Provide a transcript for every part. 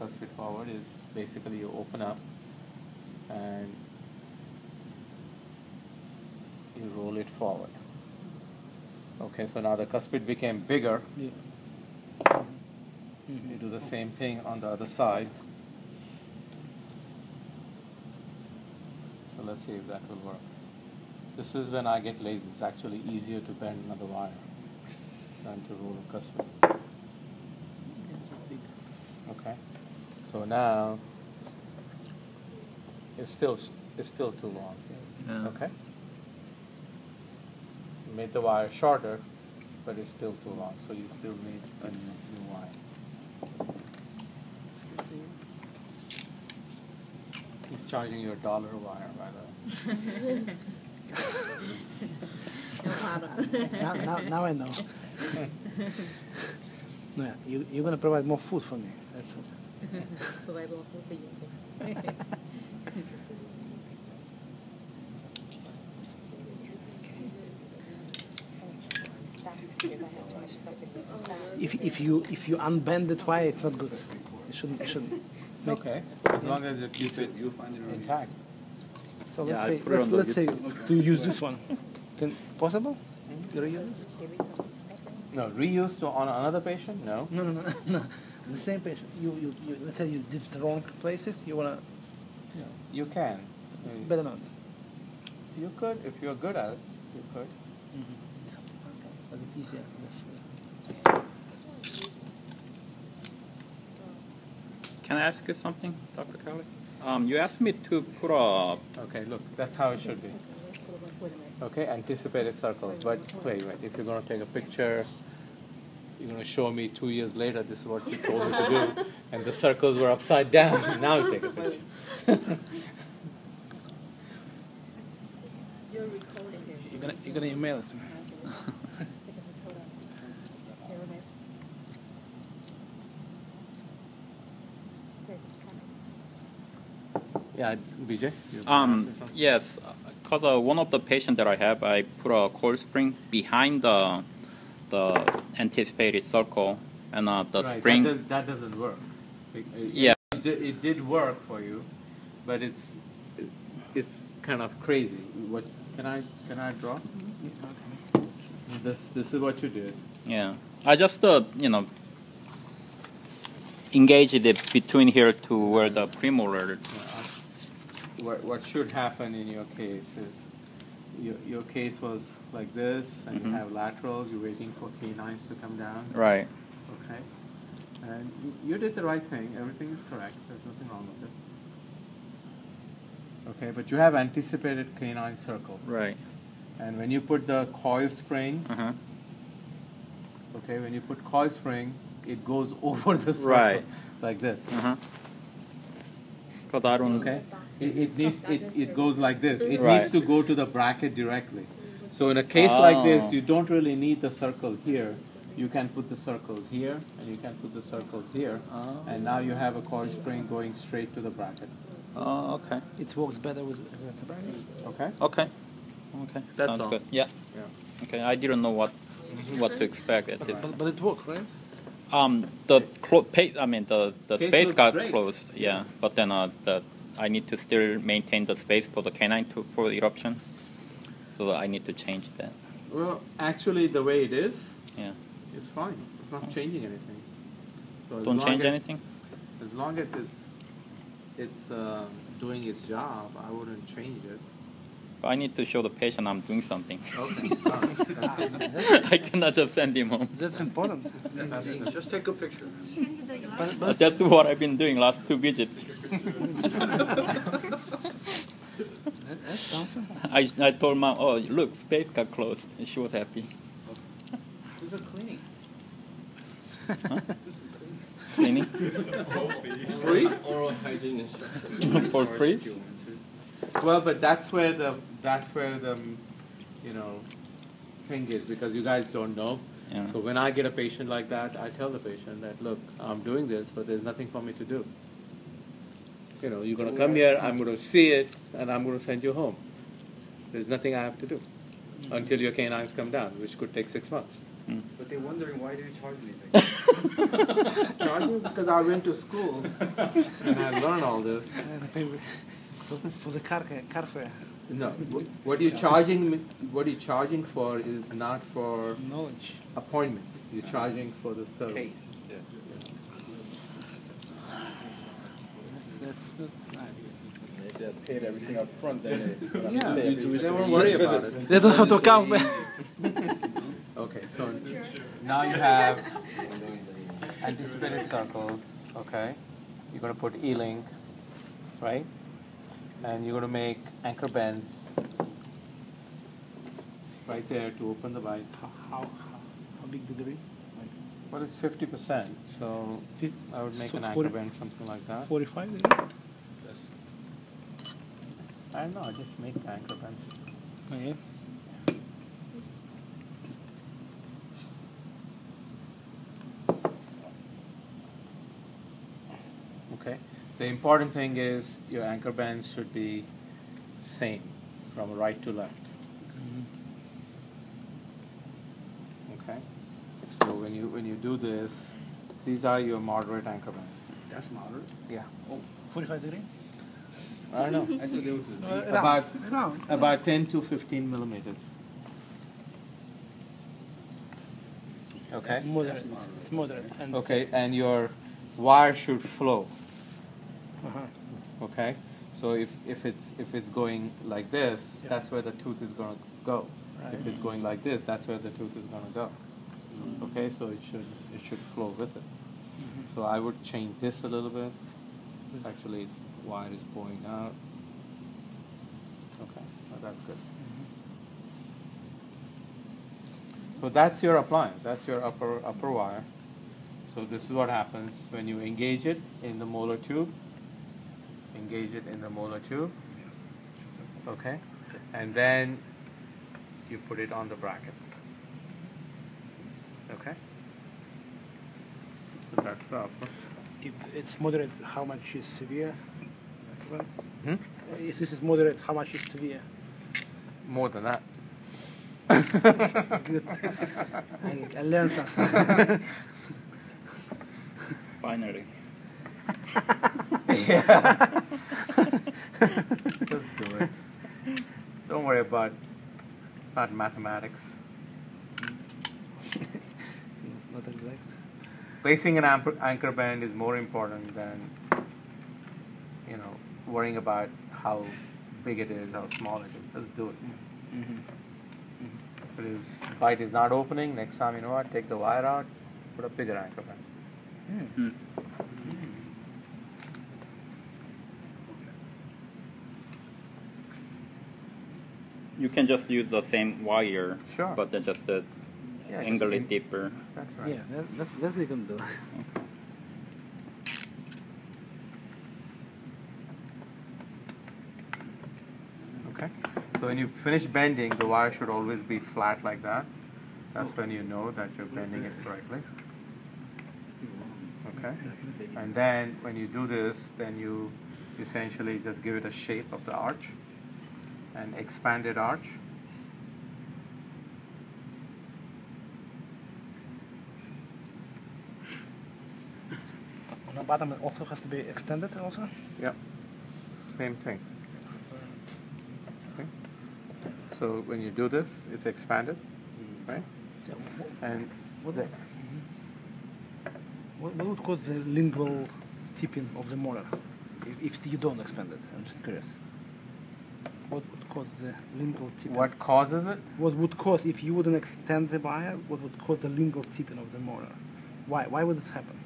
cuspid forward is basically you open up and you roll it forward. Okay, so now the cuspid became bigger. Yeah. You do the same thing on the other side. So let's see if that will work. This is when I get lazy. It's actually easier to bend another wire than to roll a cuspid. Okay, so now it's still too long. Yeah. Okay, you made the wire shorter, but it's still too long. So you still need a new wire. He's charging you $1 a wire, by the way. Now I know. No, you're gonna provide more food for me. That's okay. Provide more food for you. If you unbend it, why it's not good? It shouldn't. It's okay, as long as you keep it intact. So Yeah, let's say to use this one. Possible? You reuse it? No, reuse on another patient? No. No. The same patient. You let's say you did the wrong places. You wanna. You can. Better not. You could, if you're good at it, you could. But it's easier. Can I ask you something, Dr. Kale? You asked me to put a... Okay, look, that's how it should be. Okay, anticipated circles. But wait, if you're going to take a picture, you're going to show me 2 years later, this is what you told me to do, and the circles were upside down. Now you take a picture. You're recording it. You're gonna email it to me. Yeah, BJ? Yes, because one of the patients that I have, I put a coil spring behind the anticipated circle, and the Right, spring... that doesn't work. Yeah. It did work for you, but it's kind of crazy. What can I draw? This is what you did. Yeah, I just engaged it between here to where the premolar. What should happen in your case is your case was like this, and you have laterals. You're waiting for canines to come down. Right. Okay. And you did the right thing. Everything is correct. There's nothing wrong with it. Okay, but you have anticipated canine circle. Right. And when you put the coil spring, okay, when you put coil spring, it goes over the circle, Right. like this. Because I don't... Okay. It goes like this. It Right. needs to go to the bracket directly. So in a case like this, you don't really need the circle here. You can put the circles here, and you can put the circles here, and now you have a coil spring going straight to the bracket. Oh, okay. It works better with the bracket. Okay. Okay. That's Sounds all. good. Yeah. Okay, I didn't know what to expect at this. But it worked, right? The Case space looks got great. closed. Yeah, but then I need to still maintain the space for the canine for the eruption, so I need to change that. Well, actually, the way it is, Yeah. it's fine. It's not changing anything. So as Don't long change as- anything. As long as it's doing its job, I wouldn't change it. But I need to show the patient I'm doing something. Okay. That's I cannot just send him home. That's important. Just take a picture. But that's what I've been doing last 2 visits. That's awesome. I told mom, oh look, space got closed, and she was happy. Who's a cleaning? Cleaning Free? Oral hygiene instruction. for free. Well, but that's where the thing is, because you guys don't know. Yeah. So when I get a patient like that, I tell the patient that, look, I'm doing this, but there's nothing for me to do. You're going to come here, I'm going to see it, and I'm going to send you home. There's nothing I have to do until your canines come down, which could take 6 months. But they're wondering why do you charge anything? Charging because I went to school and I learned all this. For the car fare. No, what you're charging for is not for Knowledge. appointments. You're charging for the service. Case. Yeah. If they had paid everything up front, then Yeah, they won't worry about it. Let us to count. Okay, so now you have anticipated circles, okay? You're going to put E-link, right? And you're going to make anchor bends right there to open the bite. How big degree? Well, it's 50%, so I would make So an anchor 40 bend, something like that. 45 degree? I don't know, just make the anchor bends. Okay. Okay. The important thing is your anchor bends should be same from right to left. Okay. So when you do this, these are your moderate anchor bends. That's moderate. Yeah. 45 degree? I don't know. I thought they were About 10 to 15 millimeters. Okay. It's moderate. It's moderate. And Okay, and your wire should flow. Uh-huh. Okay, so if it's going like this, Yeah. that's where the tooth is gonna go. Right. If it's going like this, that's where the tooth is gonna go. Okay, so it should flow with it. So I would change this a little bit. Actually, its wire is going out. Okay, well, that's good. So that's your appliance. That's your upper wire. So this is what happens when you engage it in the molar tube. Engage it in the molar tube. Okay, and then you put it on the bracket. Okay. So that's the upper. if it's moderate, how much is severe? Hmm? If this is moderate, how much is severe? More than that. Good. I learned something. Finally. Just do it. Don't worry about it. It's not mathematics. Not exact. Placing an anchor band is more important than, worrying about how big it is, how small it is. Just do it. If bite is not opening, next time, you know what, take the wire out, put a bigger anchor band. You can just use the same wire, Sure. but then just the Yeah, just angle it deeper. That's right. Yeah, that's you can do. Okay. So when you finish bending, the wire should always be flat like that. That's when you know that you're bending it correctly. Okay. And then when you do this, then you essentially just give it a shape of the arch, an expanded arch. On the bottom, it also has to be extended also? Yep. Same thing. Okay. So when you do this, it's expanded, right? So And what would cause the lingual tipping of the molar if you don't expand it? I'm just curious. What would cause the lingual tipping? what causes it? What would cause, if you wouldn't extend the wire, what would cause the lingual tipping of the molar? Why would it happen?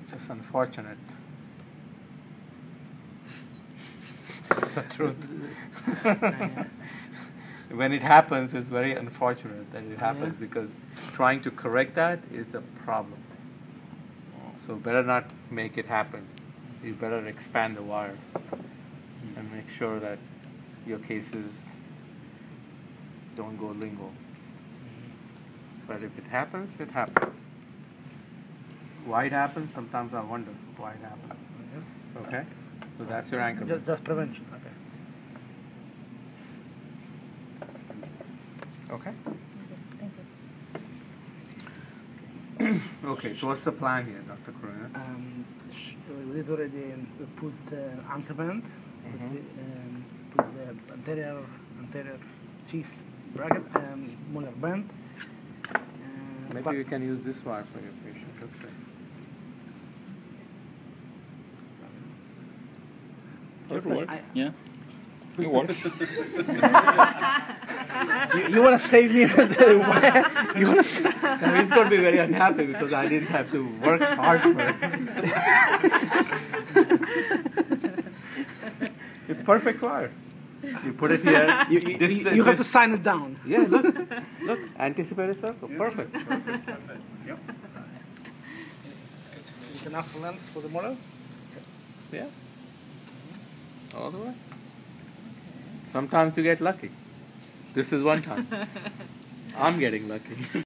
It's just unfortunate. It's the truth. When it happens, it's very unfortunate that it happens because trying to correct that is a problem. So better not make it happen. You better expand the wire and make sure that your cases don't go lingual. But if it happens, it happens. Why it happens? Sometimes I wonder why it happens. Okay? So that's your anchor. Just prevention. Okay. Okay? Thank you. Okay, so what's the plan here, Dr. Corona? We've already put anchor band, put the anterior cheese bracket and molar band. Maybe we can use this wire for your patient. Let's see. It works. Yeah. It works. You want to save me? The wire? You want to? Now he's going to be very unhappy because I didn't have to work hard for it. It's perfect wire. You put it here. You have to sign it down. Yeah, look, anticipated circle, perfect. Perfect. Yep. Enough length for the molar. Yeah, all the way. Sometimes you get lucky. This is one time. I'm getting lucky.